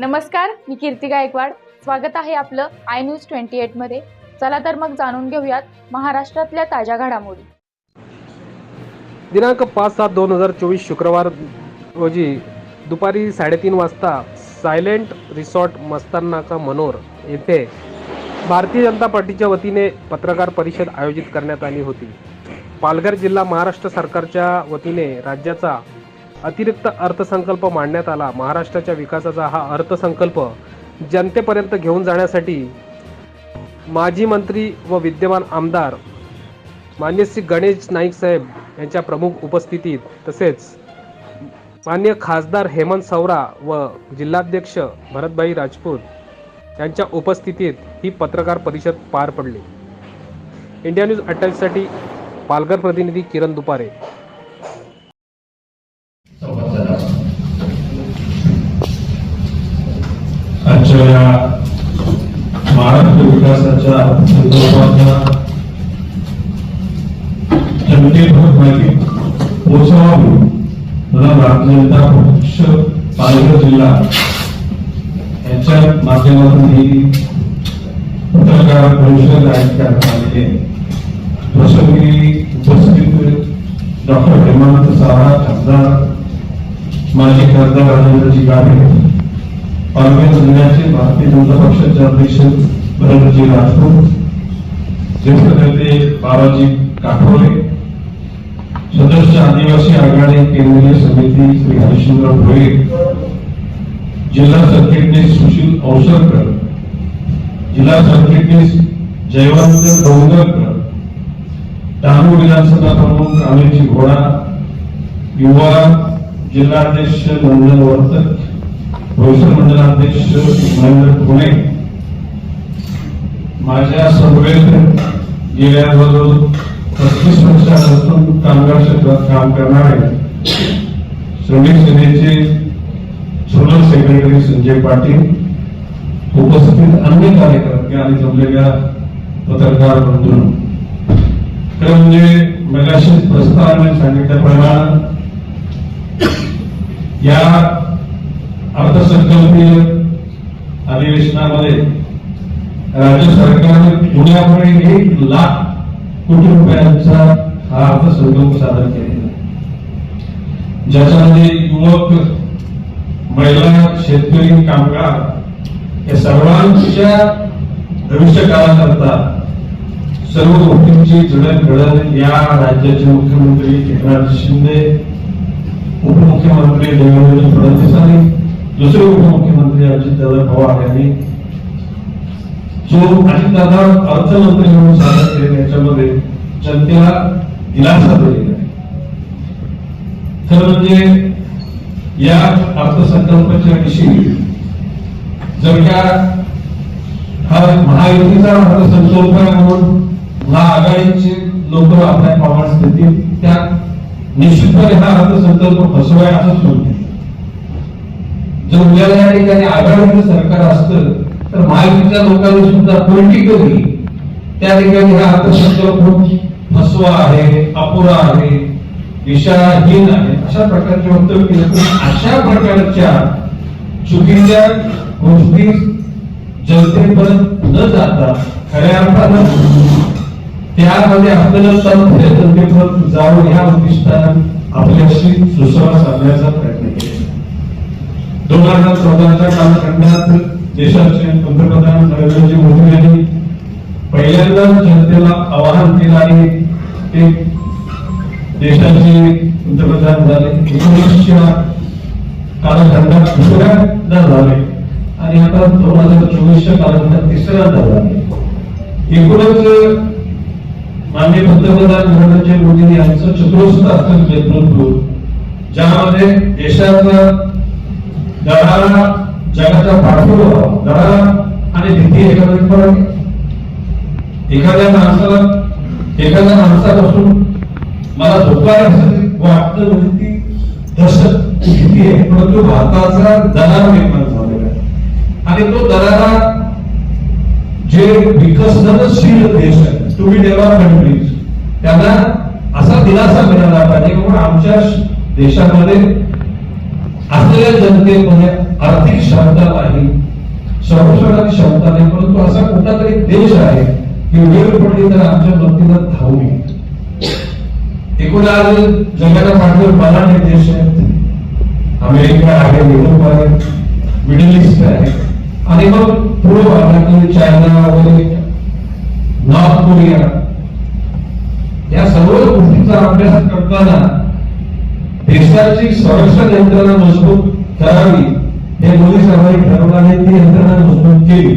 नमस्कार, मी कीर्ती गायकवाड. स्वागत आहे आपलं आय न्यूज 28 मध्ये. चला तर मग जाणून घेऊयात महाराष्ट्रातल्या ताज्या घडामोडी. दिनांक 5/7/2024 शुक्रवार रोजी दुपारी 3:30 वाजता सायलेंट रिसॉर्ट मस्तान नाका मनोर येथे भारतीय जनता पार्टीच्या वतीने पत्रकार परिषद आयोजित करण्यात आली होती. पालघर जिल्हा महाराष्ट्र सरकारच्या वतीने राज्याचा अतिरिक्त अर्थसंकल्प मांडण्यात आला. महाराष्ट्राच्या विकासाचा हा अर्थसंकल्प जनतेपर्यंत घेऊन जाण्यासाठी माजी मंत्री व विद्यमान आमदार मान्य श्री गणेश नाईक साहेब यांच्या प्रमुख उपस्थितीत तसेच मान्य खासदार हेमंत सवरा व जिल्हाध्यक्ष भरतभाई राजपूत यांच्या उपस्थितीत ही पत्रकार परिषद पार पडली. इंडिया न्यूज 28 साठी पालघर प्रतिनिधी किरण दुपारे. आजच्या या महाराष्ट्र विकासाच्या संदर्भात जनतेपर्यंत माहिती पोहोचवावी म्हणून भारतीय जनता पक्ष पालघर जिल्हा यांच्या माध्यमातून ही पत्रकार परिषद आयोजित करण्यात आली आहे. प्रसंगी उपस्थित डॉक्टर हेमंत सवरा खासदार, माजी खासदार राजेंद्रजी गाभे, पालघर जिल्ह्याचे भारतीय जनता पक्षाचे अध्यक्ष भरतजी राजपूत, ज्येष्ठ नेते बाबाजी काठोरे, सदस्य आदिवासी आघाडी केंद्रीय समिती श्री हरिश्चंद्र भोये, जिल्हा सरचिटणीस सुशील अवसरकर, जिल्हा सरचिटणीस जयवंत डोंगरकर, डहाणू विधानसभा प्रमुख अमितजी घोडा, युवा जिल्हाध्यक्ष नंदन वर्तक, परिसर मंडलाध्यक्ष महेंद्र पुणे, माझ्या सर्वेत गेल्या जवळ 35 वर्षापासून कामगार क्षेत्रात काम करणारे श्रमिक सेनेचे जनरल सेक्रेटरी संजय पाटील, उपस्थित अन्य कार्यकर्ते आणि जमलेल्या पत्रकार बंधूंनो, खरं म्हणजे मगाशी प्रस्तावाने सांगितल्याप्रमाणे या अर्थसंकल्पीय अधिवेशनामध्ये राज्य सरकारने पुण्यामुळे 1 लाख कोटी रुपयांचा हा अर्थसंकल्प सादर केलेला, ज्याच्यामध्ये युवक, महिला, शेतकरी, कामगार या सर्वांच्या भविष्य काळाकरता सर्व गोष्टींची जडणघडण या राज्याचे मुख्यमंत्री एकनाथ शिंदे, उपमुख्यमंत्री देवेंद्र फडणवीस आणि दुसरे उपमुख्यमंत्री अजितदादा पवार यांनी जो अजितदादा अर्थमंत्री म्हणून सादर केले त्याच्यामध्ये जनतेला दिलासा दिलेला आहे. खरं म्हणजे या अर्थसंकल्पाच्या विषयी जर का हा महायुतीचा अर्थसंकल्प म्हणून महाआघाडीचे लोक आपल्या पावलात स्थितीत त्या निश्चितपणे हा अर्थसंकल्प फसवाय असंच म्हणते. जर उद्याला या ठिकाणी आघाडीचं सरकार असतं तर महायुतीच्या लोकांनी सुद्धा पॉलिटिकली त्या ठिकाणी हा अर्थसंकल्प फसवा आहे, अपुरा आहे, दिशाहीन आहे अशा प्रकारचे वक्तव्य केले. अशा प्रकारच्या चुकीच्या गोष्टी जनतेपर्यंत न जाता खऱ्या अर्थानं त्यामध्ये आपल्याला तथ्य जनतेपर्यंत जाऊन या उद्दिष्टानं आपल्याशी सुसंवाद साधण्याचा प्रयत्न केला. 2014च्या कालखंडात देशाचे पंतप्रधान नरेंद्रजी मोदी यांनी पहिल्यांदा जनतेला आवाहन केलं आणि ते देशाचे पंतप्रधान झाले. 19च्या कालखंडात दुसऱ्यांदा झाले आणि आता 2024च्या कालखंडात तिसऱ्यांदा झाले. एकूणच माननीय पंतप्रधान नरेंद्रजी मोदी यांचं चतुरस्र असलेलं नेतृत्व, ज्यामध्ये देशाचा दरारा जगाच्या पाठीवर दरारा आणि भीती एकामध्ये फरक आहे. एखाद्या माणसापासून मला धोका आहे वाटतं म्हणजे ती दहशत भीती आहे, परंतु भारताचा दरारा निर्माण झालेला आहे आणि तो दरारा जे विकसनशील देश आहे, टू बी डेव्हलप कंट्रीज, त्यांना असा दिलासा मिळाला पाहिजे की आमच्या देशामध्ये असलेले आपल्या जनतेमध्ये आर्थिक क्षमता नाही, संरक्षणाची क्षमता नाही, परंतु असा कुठला तरी देश आहे की वेळ पडली तर आमच्या मदतीला धावून येईल. एकूण आज जगाला पाठीवर 12 देश आहेत. अमेरिका आहे, युरोप आहे, मिडल ईस्ट आहे, आणि मग पूर्व भागातील चायना वगैरे, नॉर्थ कोरिया, या सर्व गोष्टींचा अभ्यास करताना देशाची संरक्षण यंत्रणा मजबूत करावी हे मोदी सरकारने ठरवलं आणि ती यंत्रणा मजबूत केली.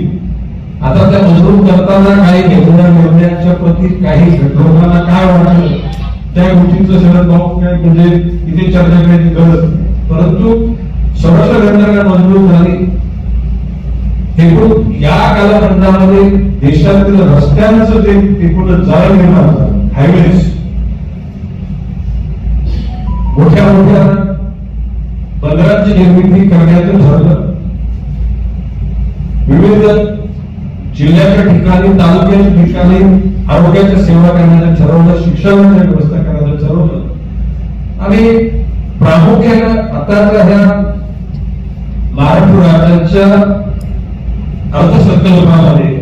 आता त्या मजबूत करताना काही घेतलेल्या निर्णयाच्या प्रती काही लोकांना काय वाटलं त्या गोष्टीचं शरद भाऊ काय म्हणजे इथे चर्चा करण्याची गरज नाही. परंतु संरक्षण यंत्रणा मजबूत झाली. एकूण या कालखंडामध्ये देशातील रस्त्यांचं जे एकूण जाळ निर्माण झालं, हायवेज मोठ्या मोठ्या बंदरांची निर्मिती करण्याचं ठरलं. विविध जिल्ह्याच्या ठिकाणी, तालुक्याच्या ठिकाणी आरोग्याच्या सेवा करण्याचं ठरवलं, शिक्षणाची व्यवस्था करण्याचं ठरवलं. आणि प्रामुख्याने आता ह्या महाराष्ट्र राज्याच्या अर्थसंकल्पामध्ये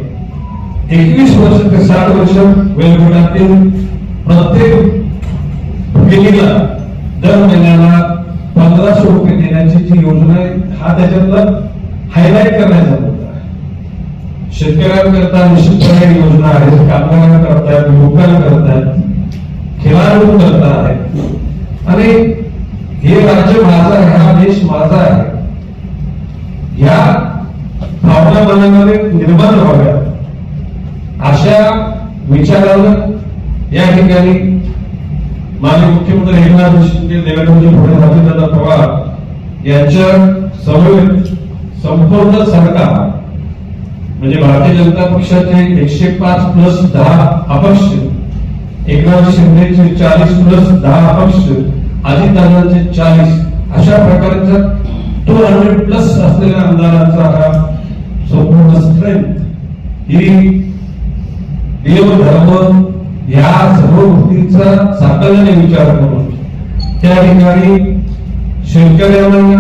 21 वर्ष ते 60 वर्ष वयोगटातील प्रत्येक मुलीला दर महिन्याला 1500 रुपये देण्याची जी योजना आहे, हा त्याच्यातला हायलाइट करण्याचा मुद्दा आहे. शेतकऱ्यांकरता निश्चितपणे योजना आहे, कामगारांकरता, युवकांकरता, खेळाडूंकरता आहे. आणि हे राज्य माझं आहे, हा देश माझा आहे, या भावना मनामध्ये निर्माण व्हाव्या अशा विचारानं या ठिकाणी माननीय मुख्यमंत्री एकनाथ शिंदे, देवेंद्रजी फडणवीस, अजितदादा पवार यांच्या समवेत संपूर्ण सरकार म्हणजे भारतीय जनता पक्षाचे 105+10 अपक्ष, एकनाथ शिंदेचे 40+10 अपक्ष, अजितदादांचे 40, अशा प्रकारचा 200+ असलेल्या आमदारांचा हा संपूर्ण स्ट्रेंथ ही देव धर्म या सर्व गोष्टींचा साकल्याने विचार करून त्या ठिकाणी शेतकऱ्यांना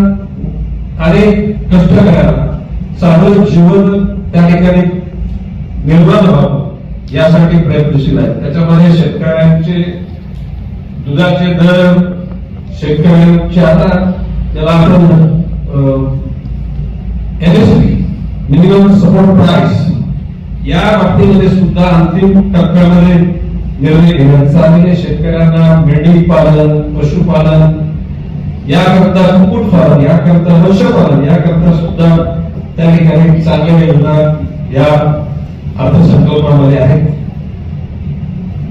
आणि कष्टकऱ्यांना साधं जीवन त्या ठिकाणी निर्माण व्हावं यासाठी प्रयत्नशील आहे. त्याच्यामध्ये शेतकऱ्यांचे दुधाचे दर, शेतकऱ्यांचे आता त्याला आपण MSP मिनिमम सपोर्ट प्राइस या बाबतीमध्ये सुद्धा अंतिम टप्प्यामध्ये निर्णय घेण्याचा आणि शेतकऱ्यांना मेंढी पालन, पशुपालन याकरता, कुक्कुट पालन याकरता, मत्स्यपालन याकरता सुद्धा त्या ठिकाणी चांगल्या योजना या अर्थसंकल्पामध्ये आहेत.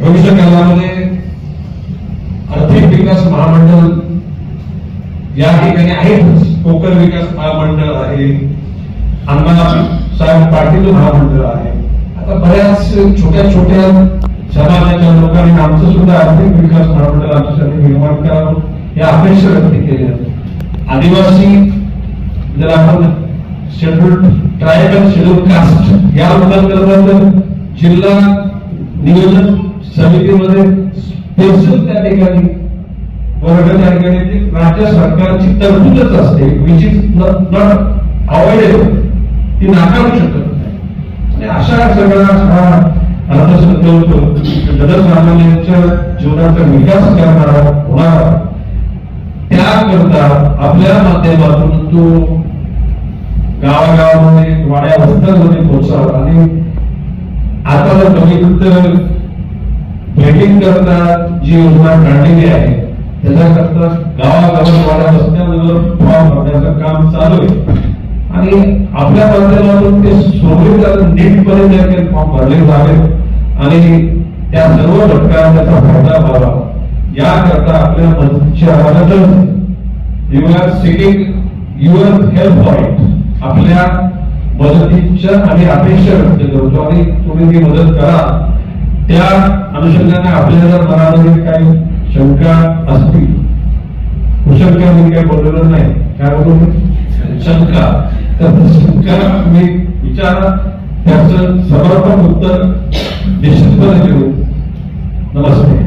भविष्य काळामध्ये आर्थिक विकास महामंडळ या ठिकाणी आहेच, कोकण विकास महामंडळ आहे, अण्णासाहेब पाटील महामंडळ आहे. आता बऱ्याच छोट्या छोट्या समाजाच्या लोकांनी आमचं सुद्धा आर्थिक विकास महामंडळ आमच्यासाठी निर्माण करावं या अपेक्षा व्यक्त केल्या. आदिवासी जर आपण शेड्यूल्ड ट्रायबल, शेड्यूल्ड कास्ट या लोकांकरता जिल्हा नियोजन समितीमध्ये स्पेशल त्या ठिकाणी वर्ग त्या ठिकाणी राज्य सरकारची तरतूदच असते, विच इज नॉट अवॉइडेबल, ती नाकारू शकत नाही. आणि अशा सगळा हा अर्थसंकल्प जनसामान्यांच्या जीवनाचा विकास करणारा होणारा, त्याकरता आपल्या माध्यमातून तो गावागावामध्ये, वाड्या वस्त्यांमध्ये पोहोचावा. आणि आता जर बघितलं तर भेटिंग करता जी योजना काढलेली आहे त्याच्याकरता गावागावात, वाड्या वस्त्यांवर फॉर्म भरण्याचं काम चालू आहे. आणि आपल्या माध्यमातून ते सोबत नीटपणे फॉर्म भरले जावेत आणि त्या सर्व घटकांना त्याचा फायदा व्हावा याकरता आपल्या मदतीची आवश्यकता. You are seeking your help point, आपल्या मदतीच्या आणि अपेक्षा व्यक्त करतो आणि तुम्ही ती मदत करा. त्या अनुषंगाने आपल्या जर मनामध्ये काही शंका असतील, कुशंका मी काही बोललेलं नाही, काय बोलू शंका, तर शंका तुम्ही विचारा, त्याचं समर्पक उत्तर निश्चितपणे देऊ. नमस्ते.